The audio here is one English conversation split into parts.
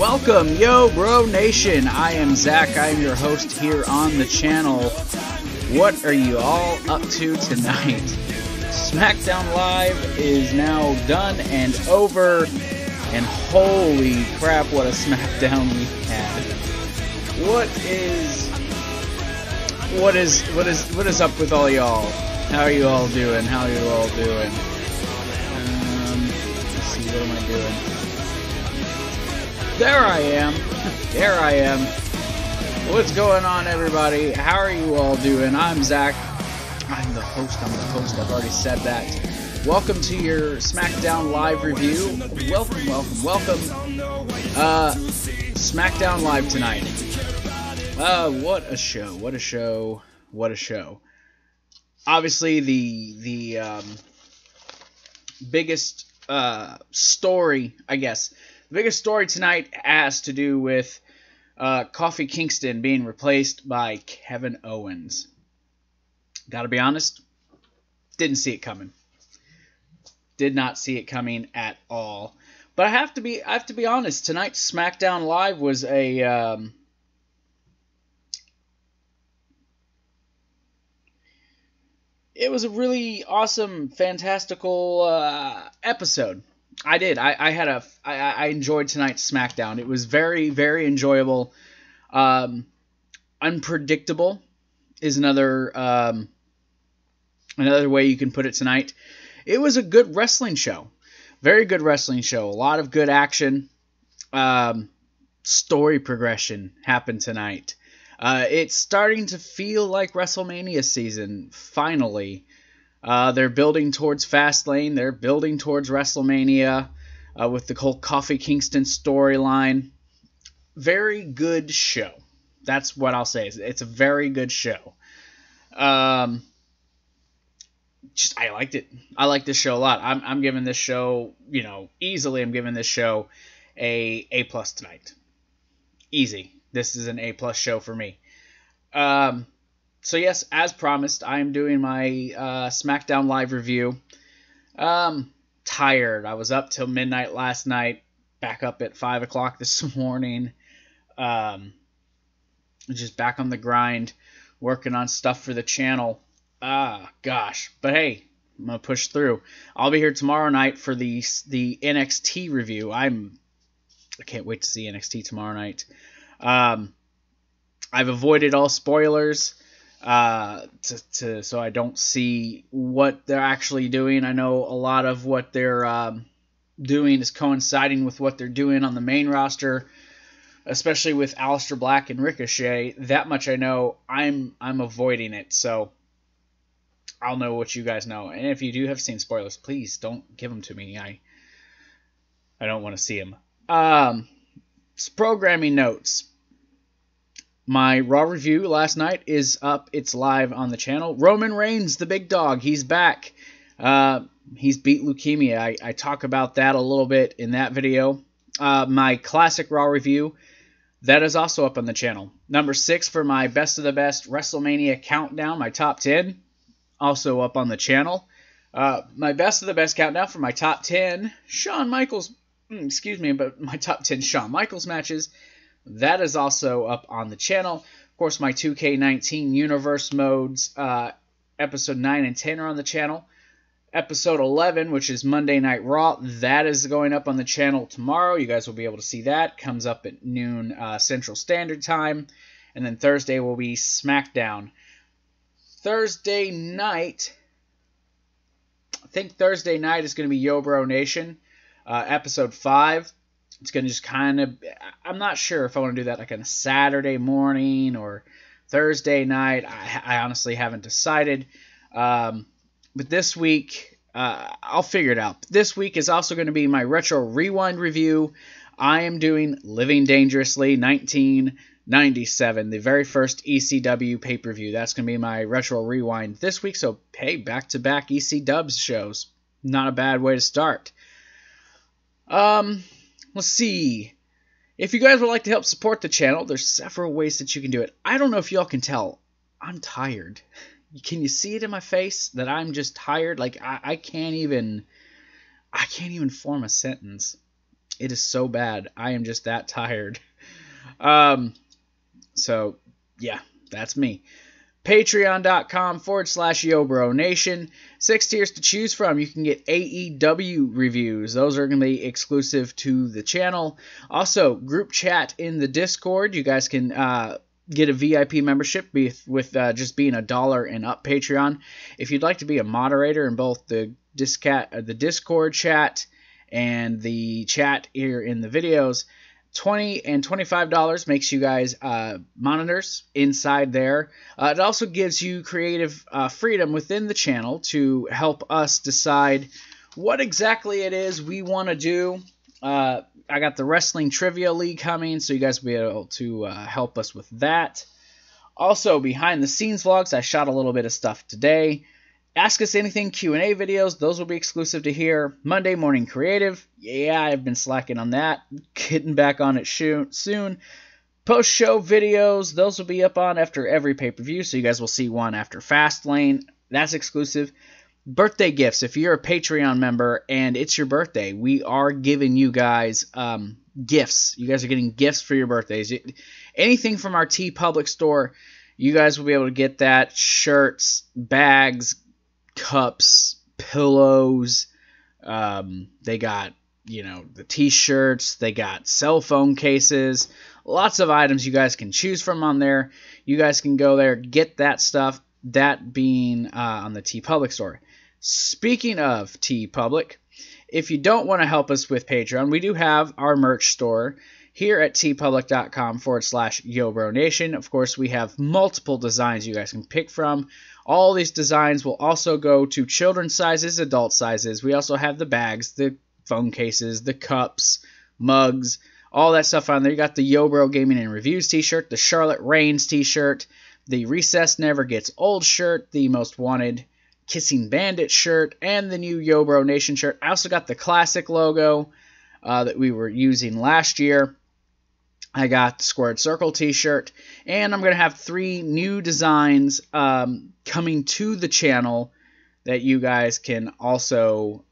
Welcome, yo bro nation. I am Zach. I am your host here on the channel. What are you all up to tonight? SmackDown Live is now done and over, and holy crap, what a SmackDown we had. What is up with all y'all? How are you all doing? How are you all doing? Let's see, what am I doing? There I am. There I am. What's going on, everybody? How are you all doing? I'm Zach. I'm the host. I've already said that. Welcome to your SmackDown Live review. Welcome. SmackDown Live tonight. What a show. Obviously, the biggest story, I guess. The biggest story tonight has to do with Kofi Kingston being replaced by Kevin Owens. Gotta be honest, didn't see it coming. Did not see it coming at all. But I have to be honest. Tonight's SmackDown Live was a it was a really awesome, fantastical episode. I enjoyed tonight's SmackDown. It was very, very enjoyable. Unpredictable is another way you can put it tonight. It was a good wrestling show. Very good wrestling show. A lot of good action. Story progression happened tonight. It's starting to feel like WrestleMania season, finally. They're building towards Fastlane. They're building towards WrestleMania with the whole Kofi Kingston storyline. Very good show. That's what I'll say. It's a very good show. I liked it. I like this show a lot. I'm giving this show, easily. I'm giving this show a plus tonight. Easy. This is an A+ show for me. So yes, as promised, I am doing my SmackDown Live review. Tired. I was up till midnight last night. Back up at 5 o'clock this morning. Just back on the grind, working on stuff for the channel. Gosh. But hey, I'm gonna push through. I'll be here tomorrow night for the NXT review. I can't wait to see NXT tomorrow night. I've avoided all spoilers so I don't see what they're actually doing. I know a lot of what they're doing is coinciding with what they're doing on the main roster, especially with Aleister Black and Ricochet. That much I know. I'm avoiding it, so I'll know what you guys know. And if you do have seen spoilers, please don't give them to me. I don't want to see them. Programming notes. My Raw review last night is up. It's live on the channel. Roman Reigns, the big dog, he's back. He's beat leukemia. I talk about that a little bit in that video. My classic Raw review, that is also up on the channel. Number 6 for my best of the best WrestleMania countdown, my top 10, also up on the channel. My best of the best countdown for my top 10 my top 10 Shawn Michaels matches. That is also up on the channel. Of course, my 2K19 Universe modes, episode 9 and 10 are on the channel. Episode 11, which is Monday Night Raw, that is going up on the channel tomorrow. You guys will be able to see that. Comes up at noon Central Standard Time. And then Thursday will be SmackDown. Thursday night, I think Thursday night is going to be Yo Bro Nation, episode 5. It's going to just kind of, I'm not sure if I want to do that like on a Saturday morning or Thursday night. I honestly haven't decided. But this week, I'll figure it out. This week is also going to be my Retro Rewind review. I am doing Living Dangerously 1997, the very first ECW pay-per-view. That's going to be my Retro Rewind this week. So, hey, back-to-back EC Dubs shows. Not a bad way to start. Let's see. If you guys would like to help support the channel, there's several ways that you can do it. I don't know if y'all can tell. I'm tired. Can you see it in my face that I'm just tired? Like I can't even form a sentence. It is so bad. I am just that tired. So, yeah, that's me. Patreon.com/YoBroNation. 6 tiers to choose from. You can get AEW reviews. Those are going to be exclusive to the channel. Also, group chat in the Discord. You guys can get a VIP membership with just being $1 and up Patreon. If you'd like to be a moderator in both the Discord chat and the chat here in the videos, $20 and $25 makes you guys monitors inside there. It also gives you creative freedom within the channel to help us decide what exactly it is we want to do. I got the Wrestling Trivia League coming, so you guys will be able to help us with that. Also, behind the scenes vlogs, I shot a little bit of stuff today. Ask Us Anything Q&A videos, those will be exclusive to here. Monday Morning Creative, yeah, I've been slacking on that. Getting back on it soon. Post-show videos, those will be up on after every pay-per-view, so you guys will see one after Fastlane. That's exclusive. Birthday gifts, if you're a Patreon member and it's your birthday, we are giving you guys gifts. You guys are getting gifts for your birthdays. Anything from our TeePublic store, you guys will be able to get that. Shirts, bags, cups, pillows. They got, the t-shirts. They got cell phone cases. Lots of items you guys can choose from on there. You guys can go there, get that stuff. That being on the TeePublic store. Speaking of TeePublic, if you don't want to help us with Patreon, we do have our merch store here at teepublic.com/YoBroNation. Of course, we have multiple designs you guys can pick from. All these designs will also go to children's sizes, adult sizes. We also have the bags, the phone cases, the cups, mugs, all that stuff on there. You got the YoBro Gaming and Reviews t-shirt, the Charlotte Reigns t-shirt, the Recess Never Gets Old shirt, the Most Wanted Kissing Bandit shirt, and the new YoBro Nation shirt. I also got the classic logo that we were using last year. I got the Squared Circle t-shirt, and I'm going to have 3 new designs coming to the channel that you guys can also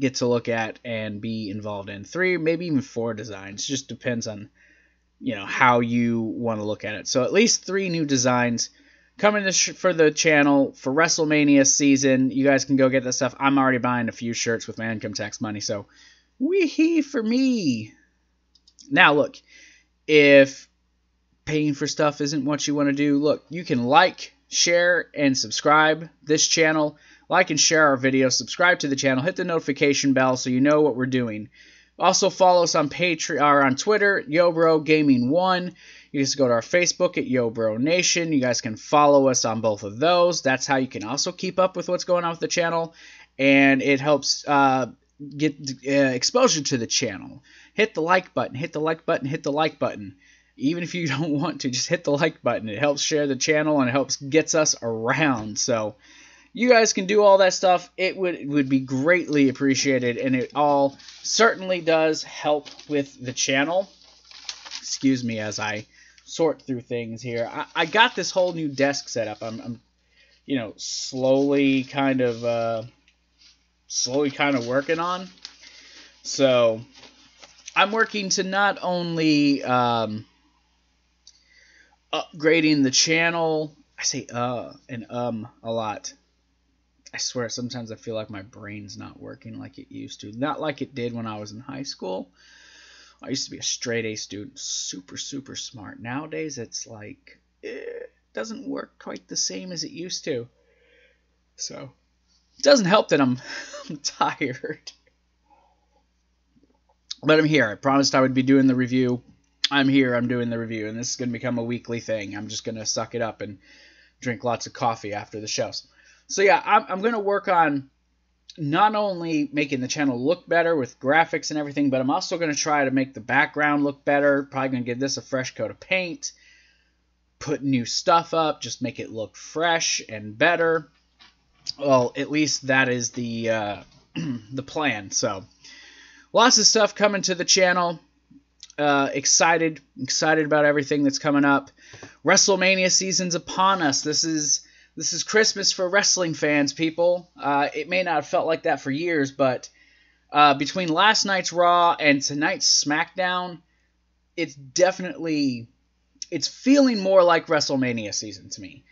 get to look at and be involved in. 3, maybe even 4 designs. Just depends on how you want to look at it. So at least 3 new designs coming for the channel for WrestleMania season. You guys can go get that stuff. I'm already buying a few shirts with my income tax money, so wee-hee for me. Now, look, if paying for stuff isn't what you want to do, look, you can like, share, and subscribe this channel. Like and share our videos. Subscribe to the channel. Hit the notification bell so you know what we're doing. Also, follow us on Patreon or on Twitter, YoBro Gaming 1. You guys go to our Facebook at YoBro Nation. You guys can follow us on both of those. That's how you can also keep up with what's going on with the channel, and it helps get exposure to the channel. Hit the like button. Hit the like button. Hit the like button. Even if you don't want to, just hit the like button. It helps share the channel and it helps gets us around. So you guys can do all that stuff. It would be greatly appreciated, and it all certainly does help with the channel. Excuse me as I sort through things here. I got this whole new desk set up. I'm slowly kind of working on. So I'm working to not only upgrading the channel. I say and a lot. I swear, sometimes I feel like my brain's not working like it used to. Not like it did when I was in high school. I used to be a straight A student, super, super smart. Nowadays, it's like, it doesn't work quite the same as it used to. So, it doesn't help that I'm tired. But I'm here. I promised I would be doing the review. I'm here. I'm doing the review. And this is going to become a weekly thing. I'm just going to suck it up and drink lots of coffee after the shows. So yeah, I'm going to work on not only making the channel look better with graphics and everything, but I'm also going to try to make the background look better. Probably going to give this a fresh coat of paint. Put new stuff up. Just make it look fresh and better. Well, at least that is the the plan. So lots of stuff coming to the channel. Excited about everything that's coming up. WrestleMania season's upon us. This is Christmas for wrestling fans, people. It may not have felt like that for years, but Between last night's Raw and tonight's SmackDown, it's feeling more like WrestleMania season to me.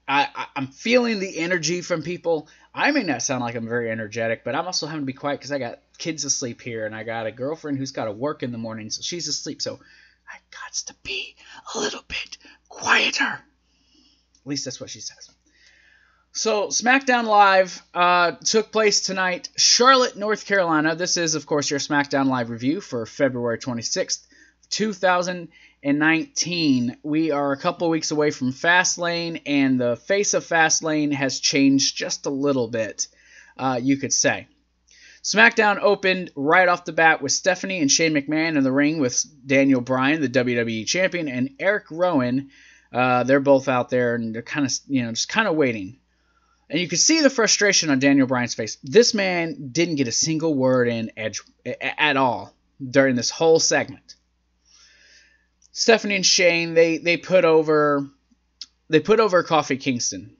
I'm feeling the energy from people. I may not sound like I'm very energetic, but I'm also having to be quiet because I got kids asleep here, and I got a girlfriend who's got to work in the morning, so she's asleep. So I got to be a little bit quieter. At least that's what she says. So SmackDown Live took place tonight, Charlotte, North Carolina. This is, of course, your SmackDown Live review for February 26th, 2019. We are a couple weeks away from Fastlane, and the face of Fastlane has changed just a little bit, you could say. SmackDown opened right off the bat with Stephanie and Shane McMahon in the ring with Daniel Bryan, the WWE champion, and Eric Rowan. They're both out there, and they're kind of, just kind of waiting. And you could see the frustration on Daniel Bryan's face. This man didn't get a single word in at all during this whole segment. Stephanie and Shane, they put over Kofi Kingston.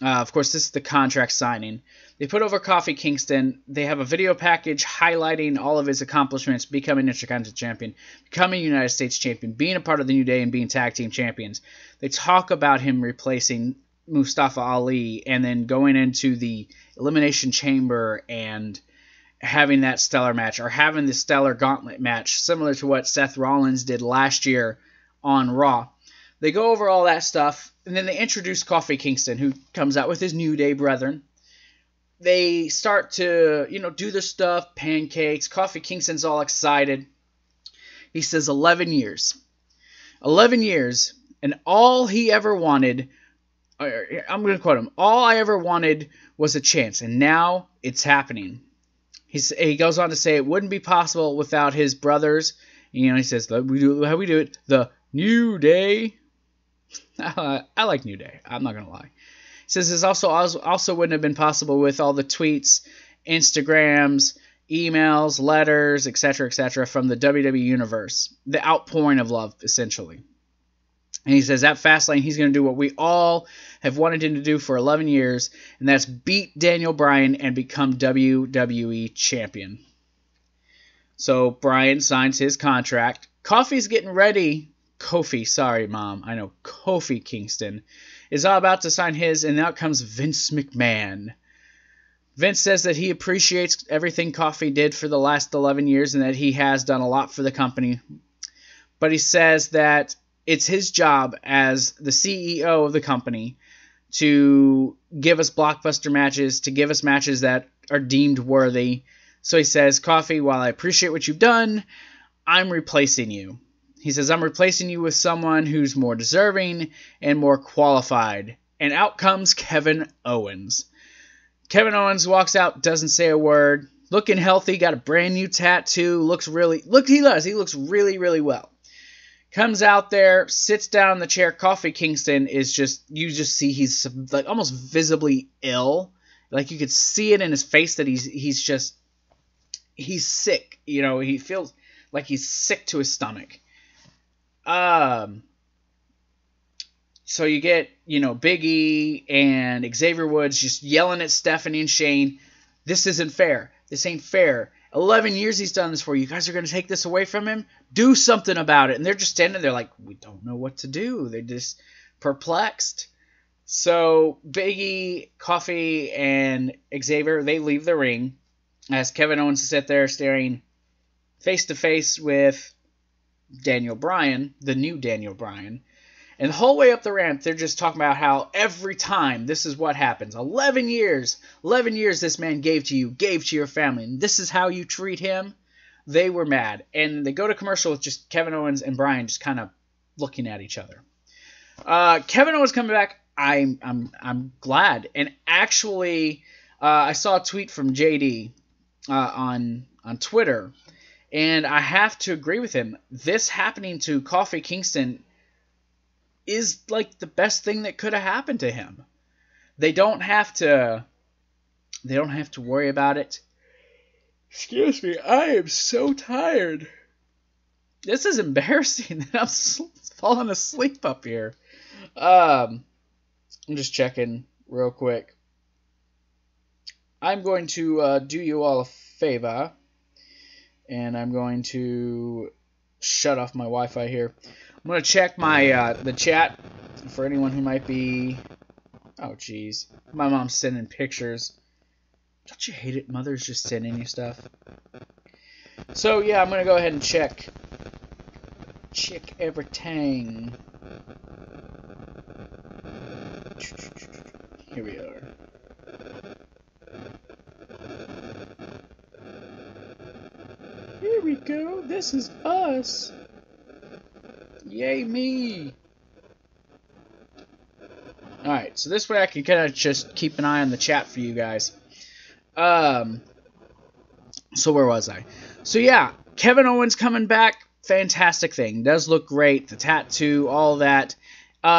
Of course, this is the contract signing. They put over Kofi Kingston. They have a video package highlighting all of his accomplishments, becoming Intercontinental Champion, becoming United States Champion, being a part of the New Day, and being Tag Team Champions. They talk about him replacing Mustafa Ali and then going into the Elimination Chamber and having that stellar match, or having the stellar gauntlet match, similar to what Seth Rollins did last year on Raw. They go over all that stuff, and then they introduce Kofi Kingston, who comes out with his New Day brethren. They start to, do their stuff, pancakes. Kofi Kingston's all excited. He says 11 years. 11 years, and all he ever wanted, I'm going to quote him, all I ever wanted was a chance, and now it's happening. He goes on to say it wouldn't be possible without his brothers. He says, how we do it, the New Day. I like New Day. I'm not going to lie. He says this also wouldn't have been possible with all the tweets, Instagrams, emails, letters, etc., from the WWE Universe. The outpouring of love, essentially. And he says at Fastlane, he's going to do what we all have wanted him to do for 11 years, and that's beat Daniel Bryan and become WWE Champion. So Bryan signs his contract. Kofi, Kingston is all about to sign his, and out comes Vince McMahon. Vince says that he appreciates everything Kofi did for the last 11 years and that he has done a lot for the company. But he says that it's his job as the CEO of the company to give us blockbuster matches, to give us matches that are deemed worthy. So he says, Kofi, while I appreciate what you've done, I'm replacing you. He says, I'm replacing you with someone who's more deserving and more qualified. And out comes Kevin Owens. Kevin Owens walks out, doesn't say a word, looking healthy, got a brand new tattoo, he looks really, really well. Comes out there, sits down in the chair. Kofi Kingston is you just see he's like almost visibly ill. Like you could see it in his face that he's sick. He feels like he's sick to his stomach. So you get, Big E and Xavier Woods just yelling at Stephanie and Shane. This isn't fair. This ain't fair. 11 years he's done this for you. You guys are going to take this away from him? Do something about it. And they're just standing there like, we don't know what to do. They're just perplexed. So Big E, Kofi, and Xavier, they leave the ring as Kevin Owens sits there staring face to face with Daniel Bryan, the new Daniel Bryan. And the whole way up the ramp, they're just talking about how every time this is what happens. 11 years this man gave to you, gave to your family, and this is how you treat him. They were mad. And they go to commercial with just Kevin Owens and Bryan just kind of looking at each other. Kevin Owens coming back, I'm glad. And actually, I saw a tweet from JD on Twitter, and I have to agree with him. This happening to Kofi Kingston is like the best thing that could have happened to him. They don't have to worry about it. Excuse me, I am so tired. This is embarrassing that I'm falling asleep up here. I'm just checking real quick. I'm going to do you all a favor. And I'm going to shut off my Wi-Fi here. I'm going to check my the chat for anyone who might be... Oh, jeez. My mom's sending pictures. Don't you hate it? Mother's just sending you stuff. So, yeah, I'm going to go ahead and check everything. Here we are. Here we go. This is us. Yay me. Alright, so this way I can kind of just keep an eye on the chat for you guys. So where was I? So yeah, Kevin Owens coming back. Fantastic thing. Does look great. The tattoo, all that.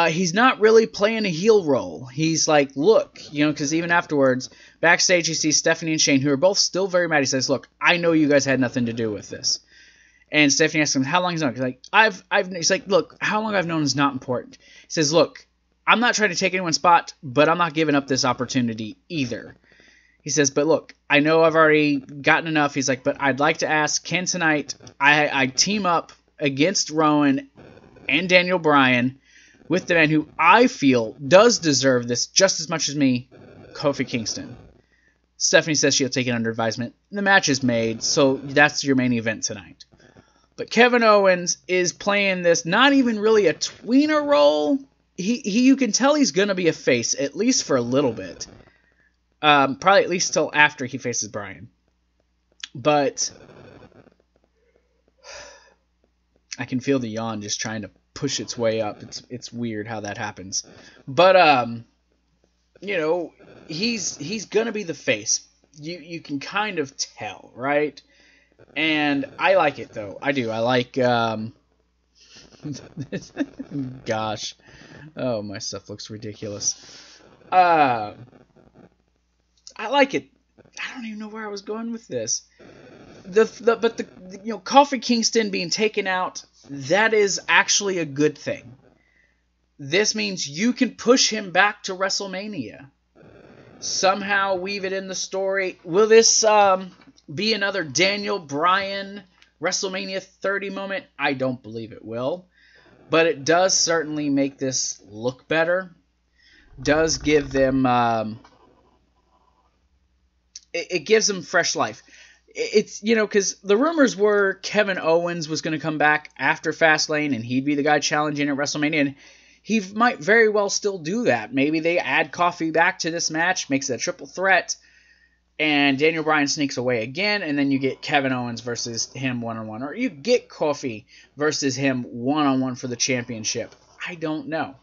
He's not really playing a heel role. He's like, look, you know, because even afterwards, backstage you see Stephanie and Shane, who are both still very mad. He says, look, I know you guys had nothing to do with this. And Stephanie asks him, how long he's known? He's like, he's like, look, how long I've known is not important. He says, look, I'm not trying to take anyone's spot, but I'm not giving up this opportunity either. He says, but look, I know I've already gotten enough. He's like, but I'd like to ask, can tonight I team up against Rowan and Daniel Bryan with the man who I feel does deserve this just as much as me, Kofi Kingston. Stephanie says she'll take it under advisement. The match is made, so that's your main event tonight. But Kevin Owens is playing this not even really a tweener role. You can tell he's going to be a face, at least for a little bit. Probably at least till after he faces Bryan. But I can feel the yawn just trying to push its way up. It's weird how that happens. But you know, he's gonna be the face. You can kind of tell, right? And I like it though. I do. I like gosh. Oh, my stuff looks ridiculous. I like it. I don't even know where I was going with this. But you know, Kofi Kingston being taken out, that is actually a good thing. This means you can push him back to WrestleMania. Somehow weave it in the story. Will this be another Daniel Bryan WrestleMania 30 moment? I don't believe it will. But it does certainly make this look better. Does give them... it gives them fresh life. It's, you know, because the rumors were Kevin Owens was going to come back after Fastlane and he'd be the guy challenging at WrestleMania, and he might very well still do that. Maybe they add Kofi back to this match, makes it a triple threat, and Daniel Bryan sneaks away again, and then you get Kevin Owens versus him one-on-one, or you get Kofi versus him one-on-one for the championship. I don't know.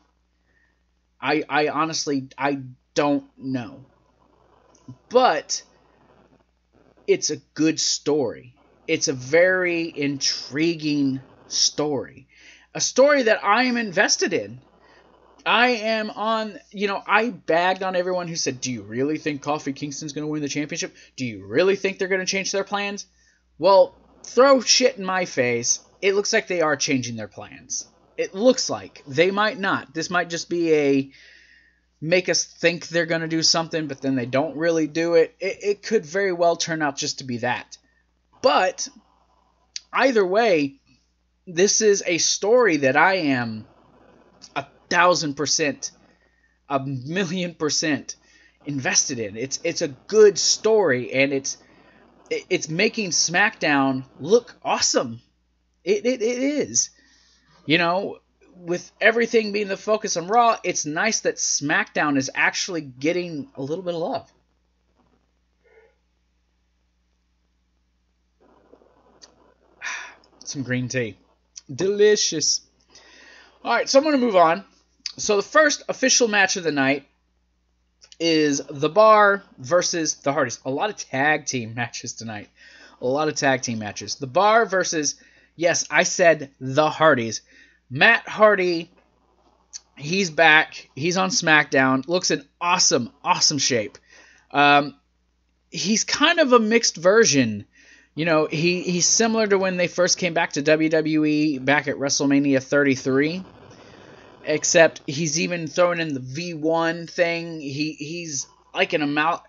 I honestly, I don't know. But it's a good story. It's a very intriguing story. A story that I am invested in. I am on, you know, I bagged on everyone who said, do you really think Kofi Kingston's going to win the championship? Do you really think they're going to change their plans? Well, throw shit in my face. It looks like they are changing their plans. It looks like. They might not. This might just be a make us think they're going to do something, but then they don't really do it. It could very well turn out just to be that. But either way, this is a story that I am 1,000%, 1,000,000% invested in. It's a good story, and it's making SmackDown look awesome. It is. You know, with everything being the focus on Raw, it's nice that SmackDown is actually getting a little bit of love. Some green tea. Delicious. Alright, so I'm going to move on. So the first official match of the night is The Bar versus the Hardys. A lot of tag team matches tonight. A lot of tag team matches. The Bar versus, yes, I said the Hardys. Matt Hardy, he's back. He's on SmackDown. Looks in awesome, awesome shape. He's kind of a mixed version. You know, he's similar to when they first came back to WWE back at WrestleMania 33. Except he's even throwing in the V1 thing. He's like an amount...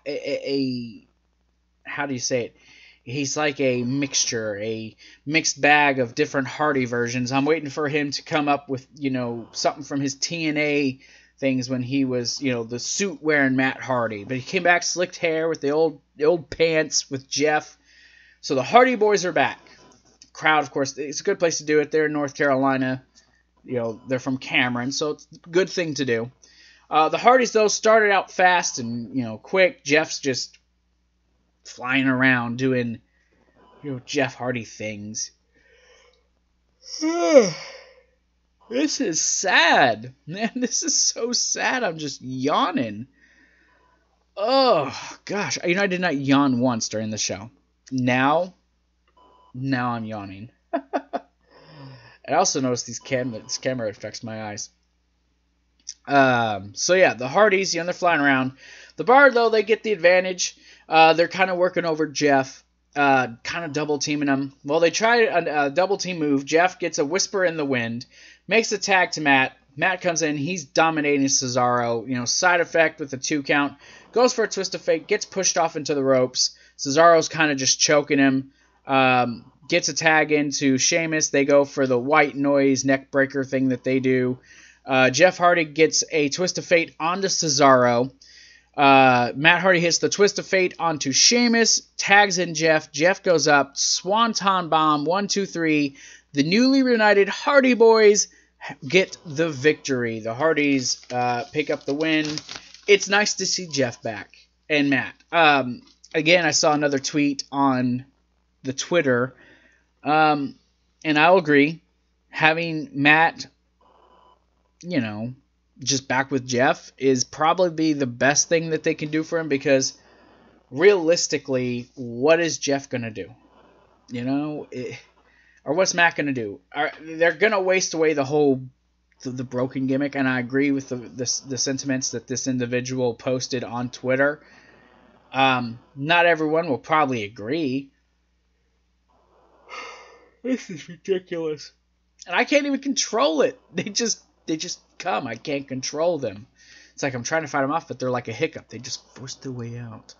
how do you say it? He's like a mixture, a mixed bag of different Hardy versions. I'm waiting for him to come up with, something from his TNA things when he was, the suit-wearing Matt Hardy. But he came back, slicked hair with the old pants with Jeff. So the Hardy Boys are back. Crowd, of course, it's a good place to do it. They're in North Carolina. They're from Cameron, so it's a good thing to do. The Hardys, though, started out fast and, quick. Jeff's just flying around doing, Jeff Hardy things. This is sad. Man, this is so sad. I'm just yawning. Oh, gosh. I did not yawn once during the show. Now I'm yawning. I also noticed this camera affects my eyes. So yeah, the Hardys, they're flying around. The Bar, though, they get the advantage. They're kind of working over Jeff, kind of double teaming him. Well, they try a double team move. Jeff gets a whisper in the wind, makes a tag to Matt. Matt comes in, he's dominating Cesaro. Side effect with the 2 count. Goes for a twist of fate, gets pushed off into the ropes. Cesaro's kind of just choking him. Gets a tag into Sheamus. They go for the white noise neck breaker thing that they do. Jeff Hardy gets a twist of fate onto Cesaro. Matt Hardy hits the twist of fate onto Sheamus. Tags in Jeff. Jeff goes up. Swanton bomb. 1, 2, 3. The newly reunited Hardy Boys get the victory. The Hardys pick up the win. It's nice to see Jeff back and Matt. Again, I saw another tweet on the Twitter. And I'll agree. Having Matt, just back with Jeff is probably the best thing that they can do for him, because realistically, what is Jeff going to do? Or what's Matt going to do? They're going to waste away the broken gimmick, and I agree with the sentiments that this individual posted on Twitter. Not everyone will probably agree. This is ridiculous. And I can't even control it. They just come. I can't control them. It's like I'm trying to fight them off, but they're like a hiccup. They just force their way out.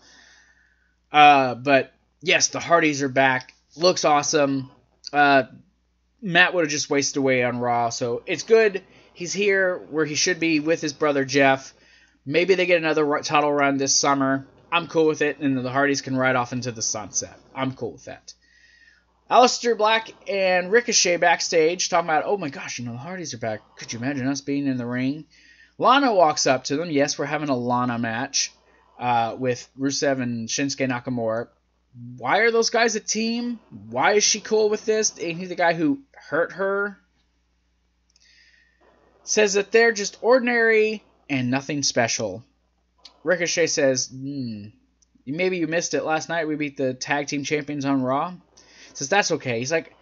But yes, the Hardys are back. Looks awesome. Matt would have just wasted away on Raw, so it's good. He's here where he should be with his brother Jeff. Maybe they get another title run this summer. I'm cool with it, and the Hardys can ride off into the sunset. I'm cool with that. Aleister Black and Ricochet backstage talking about, oh my gosh, the Hardys are back. Could you imagine us being in the ring? Lana walks up to them. Yes, we're having a Lana match with Rusev and Shinsuke Nakamura. Why are those guys a team? Why is she cool with this? Ain't he the guy who hurt her? Says that they're just ordinary and nothing special. Ricochet says, maybe you missed it last night. We beat the tag team champions on Raw. Says that's okay. He's like,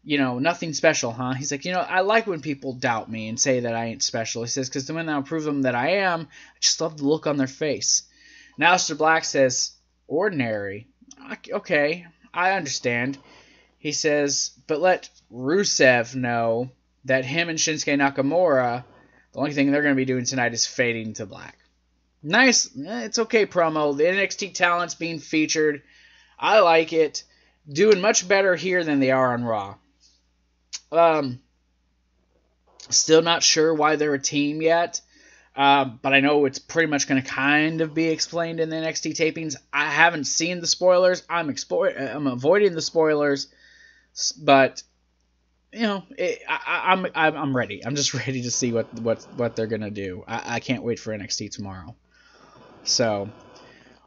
nothing special, huh? He's like, I like when people doubt me and say that I ain't special. He says, because when I'll prove them that I am, I just love the look on their face. And Aleister Black says, ordinary. Okay, I understand. He says, but let Rusev know that him and Shinsuke Nakamura, the only thing they're going to be doing tonight is fading to black. Nice. It's okay promo. The NXT talent's being featured. I like it. Doing much better here than they are on Raw. Still not sure why they're a team yet. But I know it's pretty much going to kind of be explained in the NXT tapings. I haven't seen the spoilers. I'm avoiding the spoilers. But, I'm ready. I'm just ready to see what they're going to do. I can't wait for NXT tomorrow. So,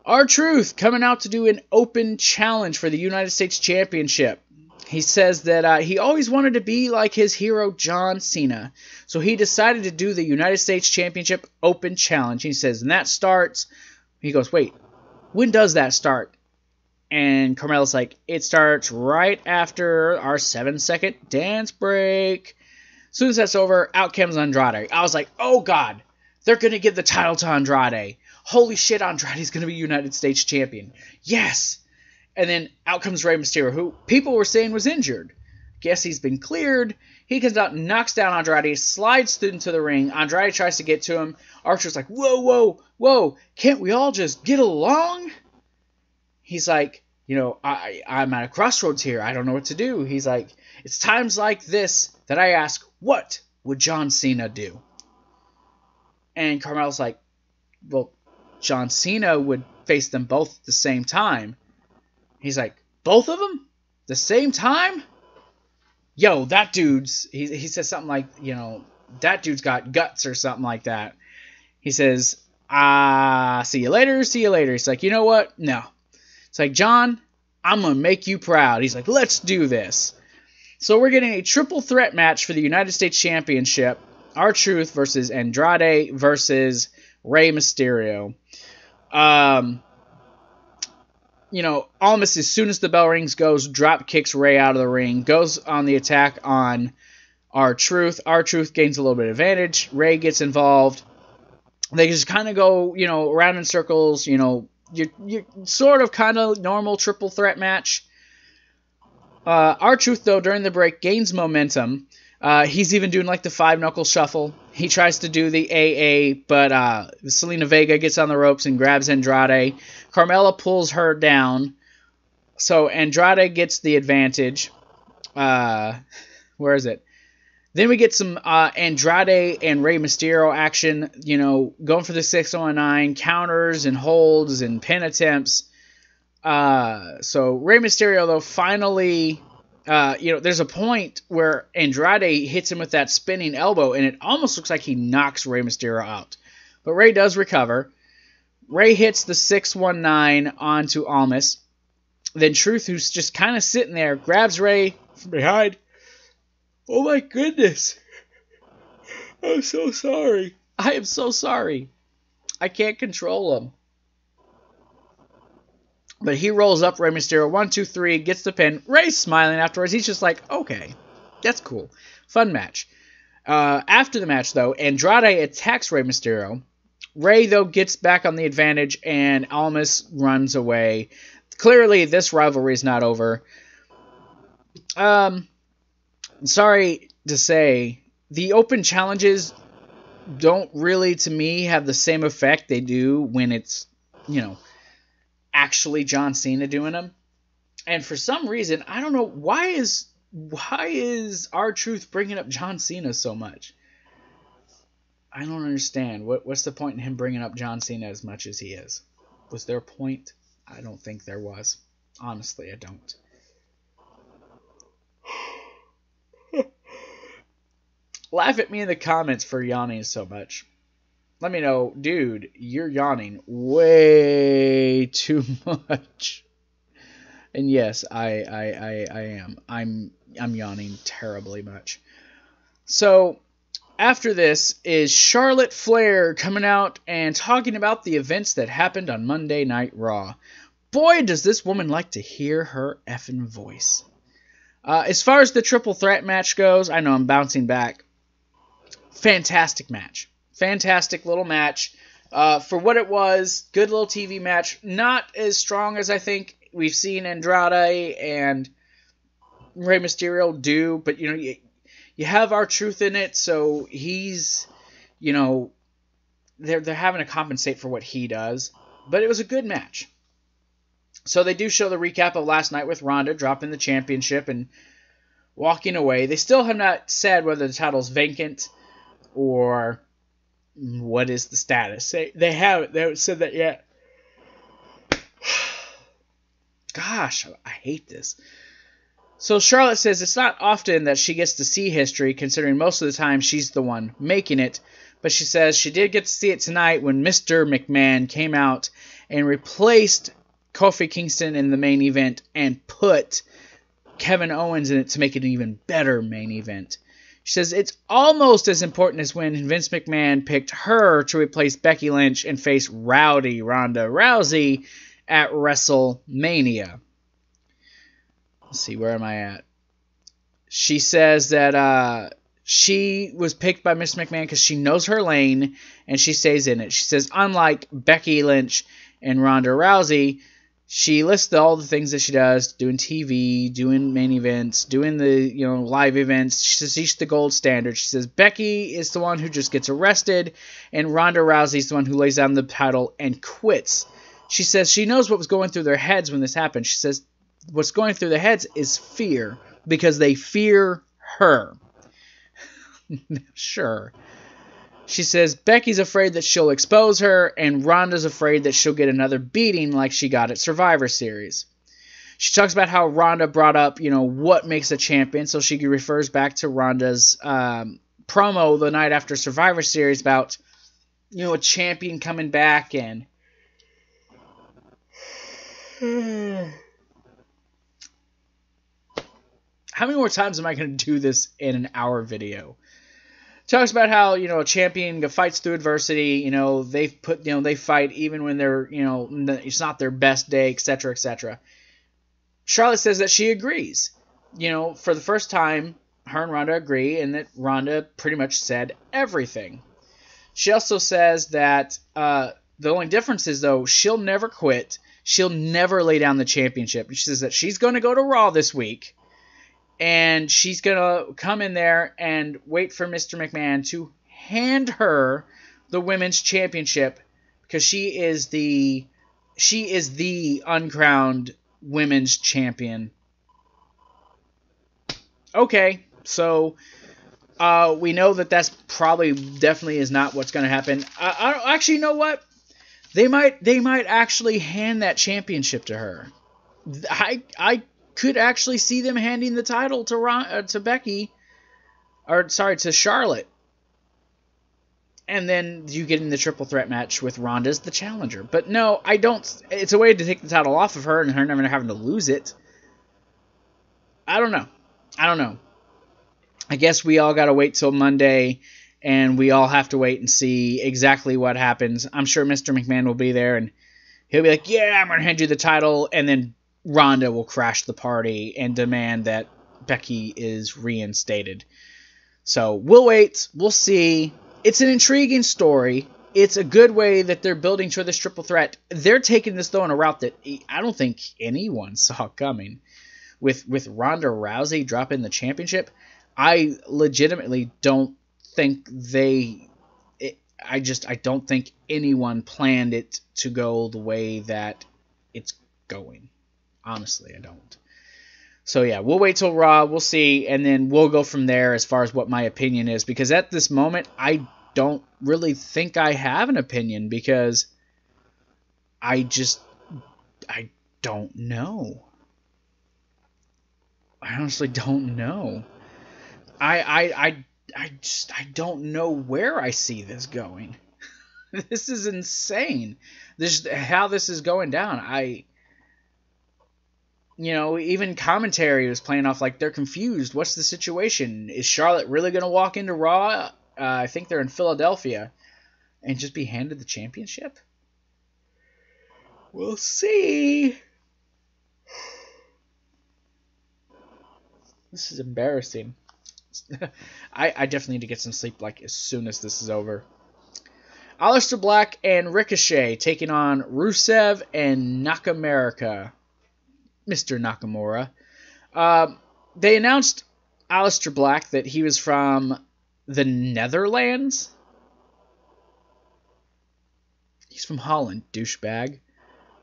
R-Truth coming out to do an open challenge for the United States Championship. He says that he always wanted to be like his hero John Cena. So he decided to do the United States Championship Open Challenge. He says, and that starts... He goes, wait, when does that start? And Carmella's like, it starts right after our 7-second dance break. As soon as that's over, out comes Andrade. I was like, oh God, they're going to give the title to Andrade. Holy shit, Andrade's going to be United States Champion. Yes! And then out comes Rey Mysterio, who people were saying was injured. Guess he's been cleared. He comes out, knocks down Andrade, slides into the ring. Andrade tries to get to him. Archer's like, whoa, whoa, whoa. Can't we all just get along? He's like, I'm at a crossroads here. I don't know what to do. He's like, it's times like this that I ask, what would John Cena do? And Carmelo's like, well, John Cena would face them both at the same time. He's like, both of them? The same time? Yo, that dude's... He says something like, that dude's got guts or something like that. He says, see you later, see you later. He's like, you know what? No. It's like, John, I'm going to make you proud. He's like, let's do this. So we're getting a triple threat match for the United States Championship. R-Truth versus Andrade versus Rey Mysterio. Almost as soon as the bell rings, goes, drop kicks Rey out of the ring, goes on the attack on R-Truth. R-Truth gains a little bit of advantage. Rey gets involved. They just kind of go, around in circles, you sort of kind of normal triple threat match. R-Truth, though, during the break gains momentum. He's even doing like the 5-knuckle shuffle. He tries to do the AA, but Selena Vega gets on the ropes and grabs Andrade. Carmella pulls her down. So Andrade gets the advantage. Where is it? Then we get some Andrade and Rey Mysterio action, going for the 619, counters and holds and pin attempts. So Rey Mysterio, though, finally... there's a point where Andrade hits him with that spinning elbow, and it almost looks like he knocks Rey Mysterio out. But Rey does recover. Rey hits the 619 onto Almas. Then Truth, who's just kind of sitting there, grabs Rey from behind. Oh my goodness. I'm so sorry. I am so sorry. I can't control him. But he rolls up Rey Mysterio, 1, 2, 3, gets the pin. Rey's smiling afterwards. He's just like, okay, that's cool. Fun match. After the match, though, Andrade attacks Rey Mysterio. Rey, though, gets back on the advantage, and Almas runs away. Clearly, this rivalry is not over. Sorry to say, the open challenges don't really, to me, have the same effect they do when it's, actually John Cena doing them. And for some reason, I don't know, why is R-Truth bringing up John Cena so much? I don't understand. What's the point in him bringing up John Cena as much as he is? Was there a point? I don't think there was. Honestly, I don't. Laugh at me in the comments for yawning so much. Let me know, dude, you're yawning way too much. And yes, I am. I'm yawning terribly much. So after this is Charlotte Flair coming out and talking about the events that happened on Monday Night Raw. Boy, does this woman like to hear her effing voice. As far as the triple threat match goes, I know I'm bouncing back. Fantastic match. Fantastic little match. For what it was, good little TV match. Not as strong as I think we've seen Andrade and Rey Mysterio do, but you have R-Truth in it, so he's, they're having to compensate for what he does. But it was a good match. So they do show the recap of last night with Ronda dropping the championship and walking away. They still have not said whether the title's vacant or what is the status. They haven't said that yet. Gosh, I hate this. So Charlotte says it's not often that she gets to see history, considering most of the time she's the one making it. But she says she did get to see it tonight when Mr. McMahon came out and replaced Kofi Kingston in the main event and put Kevin Owens in it to make it an even better main event. She says it's almost as important as when Vince McMahon picked her to replace Becky Lynch and face Rowdy Ronda Rousey at WrestleMania. Let's see, where am I at? She says that she was picked by Miss McMahon because she knows her lane and she stays in it. She says unlike Becky Lynch and Ronda Rousey, she lists all the things that she does, doing TV, doing main events, doing the live events. She says she's the gold standard. She says Becky is the one who just gets arrested, and Ronda Rousey is the one who lays down the title and quits. She says she knows what was going through their heads when this happened. She says what's going through their heads is fear, because they fear her. Sure. She says Becky's afraid that she'll expose her, and Ronda's afraid that she'll get another beating like she got at Survivor Series. She talks about how Ronda brought up, what makes a champion, so she refers back to Ronda's promo the night after Survivor Series about, a champion coming back and... How many more times am I going to do this in an hour video? Talks about how, a champion fights through adversity, they fight even when they're, it's not their best day, etc., etc. Charlotte says that she agrees. For the first time, her and Ronda agree, and that Ronda pretty much said everything. She also says that the only difference is, though, she'll never quit. She'll never lay down the championship. She says that she's going to go to Raw this week, and she's going to come in there and wait for Mr. McMahon to hand her the women's championship, because she is the uncrowned women's champion. Okay, so we know that that's probably definitely is not what's going to happen. I actually, you know what? They might actually hand that championship to her. I could actually see them handing the title to Becky, to Charlotte. And then you get in the triple threat match with Ronda as the challenger. But no, I don't. It's a way to take the title off of her and her never having to lose it. I don't know. I guess we all got to wait till Monday, and we all have to wait and see exactly what happens. I'm sure Mr. McMahon will be there, and he'll be like, yeah, I'm going to hand you the title, and then Ronda will crash the party and demand that Becky is reinstated. So we'll wait. We'll see. It's an intriguing story. It's a good way that they're building to this triple threat. They're taking this, though, in a route that I don't think anyone saw coming. With Ronda Rousey dropping the championship, I legitimately don't think I don't think anyone planned it to go the way that it's going. Honestly, I don't. So yeah, we'll wait till Raw, we'll see, and then we'll go from there as far as what my opinion is, because at this moment, I don't really think I have an opinion, because I don't know. I honestly don't know. I don't know where I see this going. This is insane. How this is going down. Even commentary was playing off like they're confused. What's the situation? Is Charlotte really going to walk into Raw? I think they're in Philadelphia, and just be handed the championship? We'll see. This is embarrassing. I definitely need to get some sleep as soon as this is over. Aleister Black and Ricochet taking on Rusev and Nakamura. Mr. Nakamura. They announced Aleister Black that he was from the Netherlands. He's from Holland, douchebag.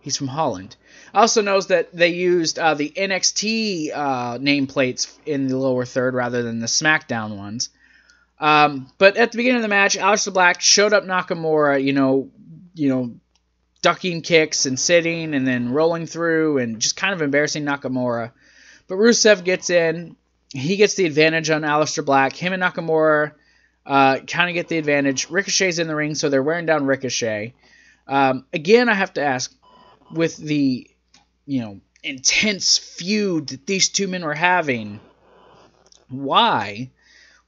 He's from Holland. Also knows that they used the NXT nameplates in the lower third rather than the SmackDown ones. But at the beginning of the match, Aleister Black showed up Nakamura, ducking kicks and sitting and then rolling through and just kind of embarrassing Nakamura. But Rusev gets in. He gets the advantage on Aleister Black. Him and Nakamura kind of get the advantage. Ricochet's in the ring, so they're wearing down Ricochet. Again, I have to ask, with the intense feud that these two men were having, why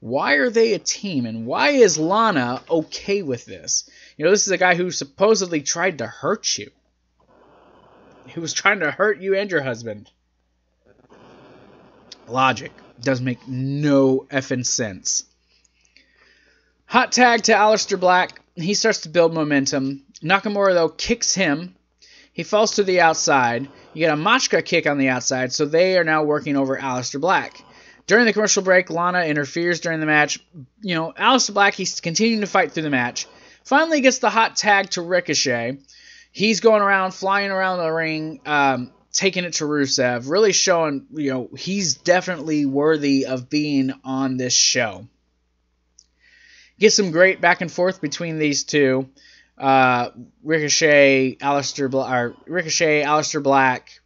are they a team, and why is Lana okay with this? This is a guy who supposedly tried to hurt you. He was trying to hurt you and your husband. Logic does make no effing sense. Hot tag to Aleister Black. He starts to build momentum. Nakamura, though, kicks him. He falls to the outside. You get a Machka kick on the outside, so they are now working over Aleister Black. During the commercial break, Lana interferes during the match. Aleister Black, he's continuing to fight through the match. Finally gets the hot tag to Ricochet. He's going around, flying around the ring, taking it to Rusev, really showing, he's definitely worthy of being on this show. Get some great back and forth between these two. Ricochet, Aleister Black,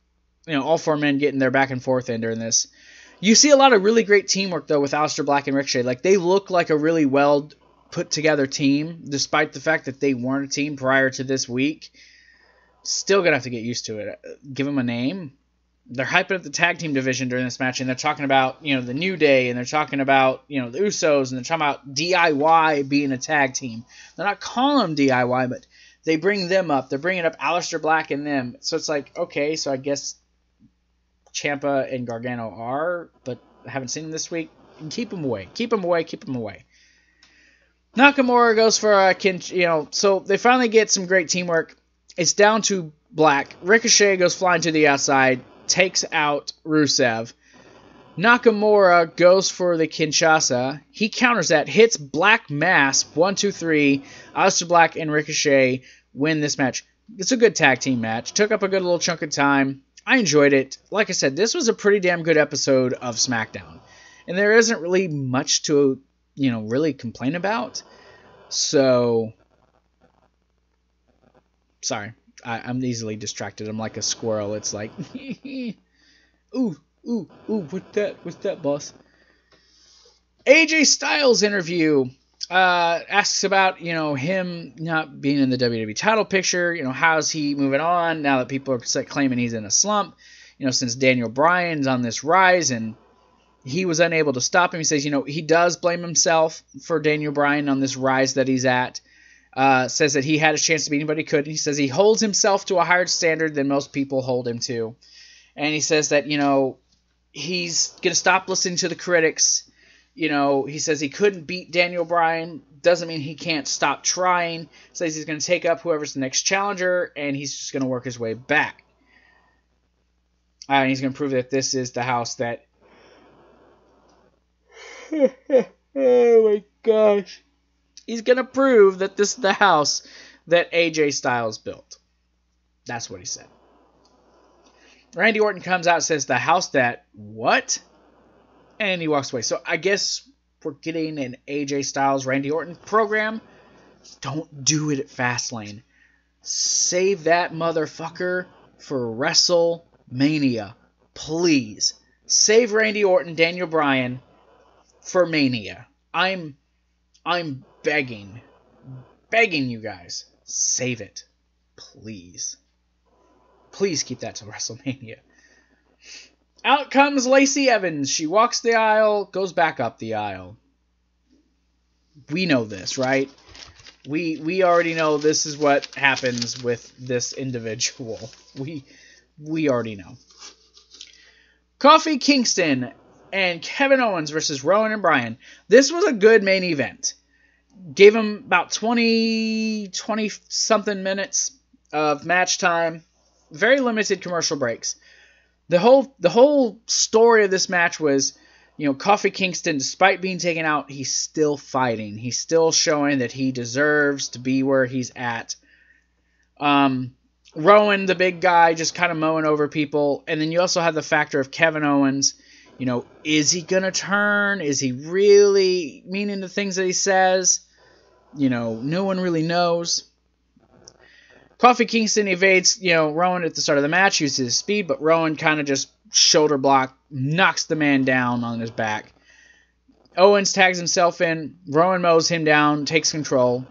all four men getting their back and forth in during this. You see a lot of really great teamwork, though, with Aleister Black and Ricochet. Like, they look like a really well put together team, despite the fact that they weren't a team prior to this week. Still gonna have to get used to it. Give them a name. They're hyping up the tag team division during this match, and they're talking about, the New Day, and they're talking about, the Usos, and they're talking about DIY being a tag team. They're not calling them DIY, but they bring them up. They're bringing up Aleister Black and them. So it's like, okay, so I guess Ciampa and Gargano are, but I haven't seen them this week. Keep them away. Keep them away. Keep them away. Nakamura goes for a so they finally get some great teamwork. It's down to Black. Ricochet goes flying to the outside, takes out Rusev. Nakamura goes for the Kinshasa. He counters that, hits Black Mass. 1, 2, 3. Aleister Black and Ricochet win this match. It's a good tag team match. Took up a good little chunk of time. I enjoyed it. Like I said, this was a pretty damn good episode of SmackDown. And there isn't really much to, really complain about. So, sorry. I'm easily distracted. I'm like a squirrel. It's like, ooh, what's that, boss? AJ Styles interview. Asks about, him not being in the WWE title picture. How's he moving on now that people are claiming he's in a slump? Since Daniel Bryan's on this rise and he was unable to stop him. He says, he does blame himself for Daniel Bryan on this rise that he's at. Says that he had a chance to beat him, but he couldn't. He says he holds himself to a higher standard than most people hold him to. And he says that, he's going to stop listening to the critics. He says he couldn't beat Daniel Bryan. Doesn't mean he can't stop trying. Says he's going to take up whoever's the next challenger, and he's just going to work his way back. And he's going to prove that this is the house that... oh my gosh. He's going to prove that this is the house that AJ Styles built. That's what he said. Randy Orton comes out and says, the house that what? And he walks away. So I guess we're getting an AJ Styles Randy Orton program. Don't do it at Fastlane. Save that motherfucker for WrestleMania. Please. Save Randy Orton, Daniel Bryan for Mania. I'm begging you guys. Save it. Please. Please keep that to WrestleMania. Out comes Lacey Evans. She walks the aisle, goes back up the aisle. We know this, right? We already know this is what happens with this individual. We already know. Kofi Kingston and Kevin Owens versus Rowan and Bryan. This was a good main event. Gave him about 20-something minutes of match time. Very limited commercial breaks. The whole story of this match was, Kofi Kingston, despite being taken out, he's still fighting. He's still showing that he deserves to be where he's at. Rowan, the big guy, just kind of mowing over people. And then you also have the factor of Kevin Owens. Is he going to turn? Is he really meaning the things that he says? No one really knows. Kofi Kingston evades, Rowan at the start of the match, uses his speed, but Rowan kind of just shoulder block, knocks the man down on his back. Owens tags himself in, Rowan mows him down, takes control.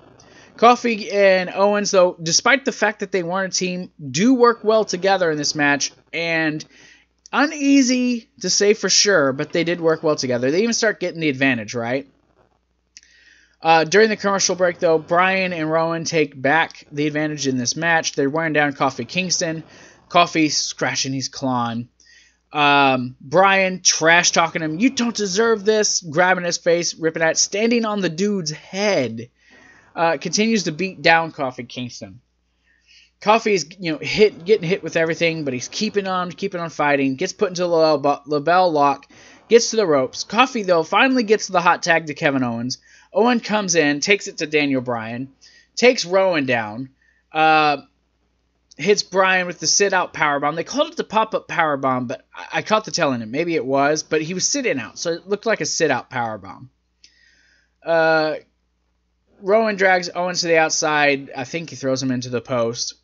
Kofi and Owens, though, despite the fact that they weren't a team, do work well together in this match, and uneasy to say for sure, but they did work well together. They even start getting the advantage, right? During the commercial break, though, Bryan and Rowan take back the advantage in this match. They're wearing down Kofi Kingston. Kofi scratching his clawing. Bryan trash-talking him. You don't deserve this. Grabbing his face, ripping at it, standing on the dude's head. Continues to beat down Kofi Kingston. Kofi's getting hit with everything, but he's keeping on fighting. Gets put into the label lock. Gets to the ropes. Kofi, though, finally gets the hot tag to Kevin Owens. Owen comes in, takes it to Daniel Bryan, takes Rowan down. hits Bryan with the sit-out powerbomb. They called it the pop-up powerbomb, but I caught the tail in it. Maybe it was, but he was sitting out, so it looked like a sit-out powerbomb. Rowan drags Owens to the outside. I think he throws him into the post.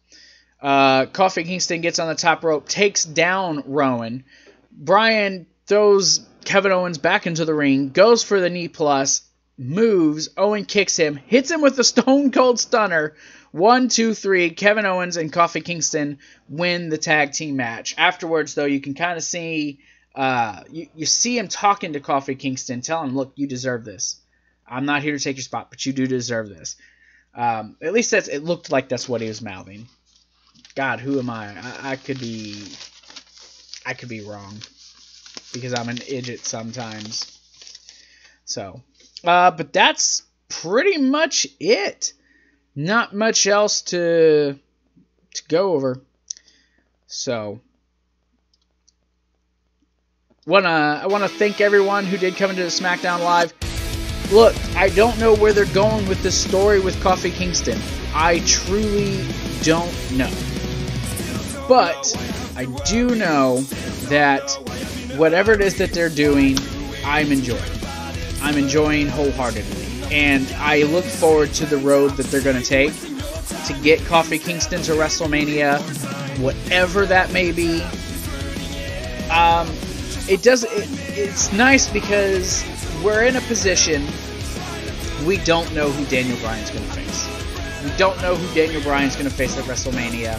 Kofi Kingston gets on the top rope, takes down Rowan. Bryan throws Kevin Owens back into the ring, goes for the knee plus, moves. Owen kicks him, hits him with the Stone Cold Stunner. 1, 2, 3. Kevin Owens and Kofi Kingston win the tag team match. Afterwards, though, you can kind of see you see him talking to Kofi Kingston, telling him, "Look, you deserve this. I'm not here to take your spot, but you do deserve this." At least it looked like that's what he was mouthing. God, who am I? I could be wrong because I'm an idiot sometimes. So, but that's pretty much it. Not much else to go over. So, I wanna thank everyone who did come into the SmackDown Live. Look, I don't know where they're going with this story with Kofi Kingston. I truly don't know. But I do know that whatever it is that they're doing, I'm enjoying. I'm enjoying wholeheartedly. And I look forward to the road that they're going to take to get Kofi Kingston to WrestleMania, whatever that may be. It's nice because we're in a position we don't know who Daniel Bryan's going to face. We don't know who Daniel Bryan's going to face at WrestleMania.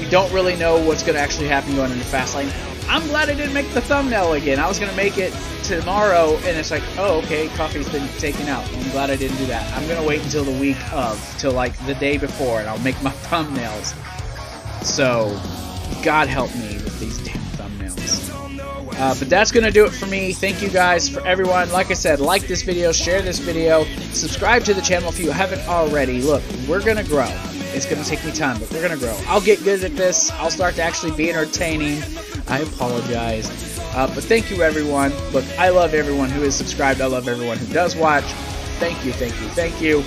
We don't really know what's going to actually happen going into Fastlane. I'm glad I didn't make the thumbnail again. I was going to make it tomorrow, and it's like, oh, okay, Kofi's been taken out. I'm glad I didn't do that. I'm going to wait until the week of, till like the day before, and I'll make my thumbnails. So, God help me with these damn thumbnails. But that's going to do it for me. Thank you guys for everyone. Like I said, like this video, share this video, subscribe to the channel if you haven't already. Look, we're going to grow. It's going to take me time, but we're going to grow. I'll get good at this. I'll start to actually be entertaining. I apologize. But thank you, everyone. Look, I love everyone who is subscribed. I love everyone who does watch. Thank you, thank you, thank you.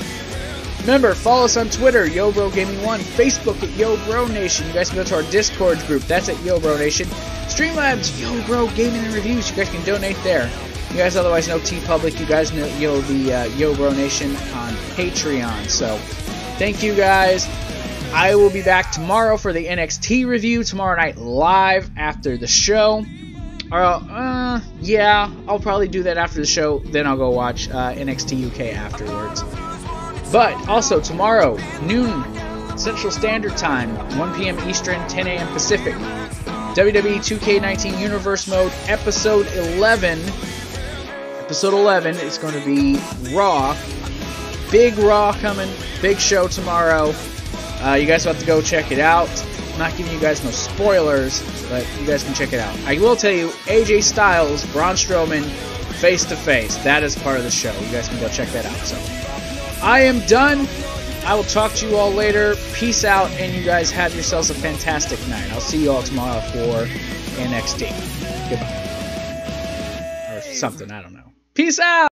Remember, follow us on Twitter, YoBroGaming1, Facebook at YoBroNation. You guys can go to our Discord group. That's at YoBroNation. StreamLabs, YoBro Gaming and Reviews. You guys can donate there. You guys otherwise know TeePublic. You guys know the YoBroNation on Patreon. So, thank you guys. I will be back tomorrow for the NXT review, tomorrow night live after the show. Yeah, I'll probably do that after the show, then I'll go watch NXT UK afterwards. But also tomorrow, noon Central Standard Time, 1 p.m. Eastern, 10 a.m. Pacific. WWE 2K19 Universe Mode, Episode 11. Episode 11 is going to be Raw. Big Raw coming, big show tomorrow. You guys have to go check it out. I'm not giving you guys no spoilers, but you guys can check it out. I will tell you, AJ Styles, Braun Strowman, face-to-face. That is part of the show. You guys can go check that out. So, I am done. I will talk to you all later. Peace out, and you guys have yourselves a fantastic night. I'll see you all tomorrow for NXT. Goodbye. Or something, I don't know. Peace out!